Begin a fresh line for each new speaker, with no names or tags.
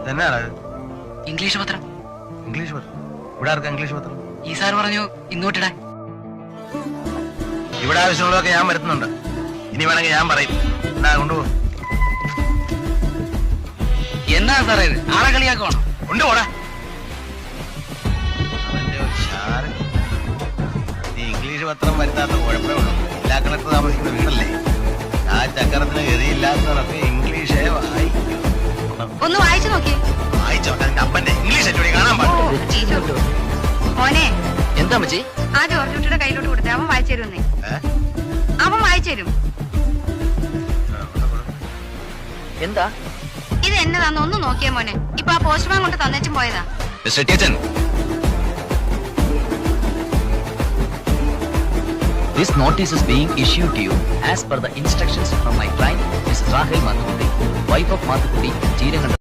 എന്നാണ്
ഇംഗ്ലീഷ് പത്രം.
ഇംഗ്ലീഷ് പത്രം? ഇവിടെ ആർക്കാ ഇംഗ്ലീഷ് പത്രം?
ഈ സാർ പറഞ്ഞു ഇന്നോട്ടിടാൻ.
ഇവിടെ ആവശ്യമുള്ളതൊക്കെ ഞാൻ വരുത്തുന്നുണ്ട്. ഇനി വേണമെങ്കിൽ ഞാൻ പറയും. എന്നാ കൊണ്ടുപോ.
എന്നാ സാറേ ഇത്? ആളെ കളിയാക്കുവാണോ?
കൊണ്ടുപോടാ. അവന്റെ ഒരു ഷാറ്. നീ ഇംഗ്ലീഷ് പത്രം വരുത്താത്ത കുഴപ്പമേ ഉള്ളൂ. ജില്ലാ കളക്ടർ താമസിക്കുന്ന വീടല്ലേ? ആ ചക്രത്തിന് ഗതിയില്ലാത്തവരൊക്കെ ഇംഗ്ലീഷേ വായിക്കും.
ഒന്ന് വായിച്ചു നോക്കി.
വായിച്ചോട്ടെ. അപ്പന്റെ ഇംഗ്ലീഷ് അച്ചോടി കാണാൻ പാടില്ല.
മോനെ,
എന്താ മച്ചി?
ആ ജോർജ് കുട്ടിയുടെ കയ്യിലോട്ട് കൊടുത്തേ. അവൻ വായിച്ചു തരുമെന്നേ. അവൻ വായിച്ചു തരും.
എന്താ
ഇത് എന്നതാന്ന് ഒന്ന് നോക്കിയേ മോനെ. ഇപ്പൊ ആ പോസ്റ്റ്മാൻ കൊണ്ട് തന്നേച്ചും പോയതാ.
മിസ്റ്റർ ടീച്ചൻ,
This notice is being issued to you as per the instructions from my client, Mrs. Rahel Mathukudi, wife of Mathukudi, Cheerangan.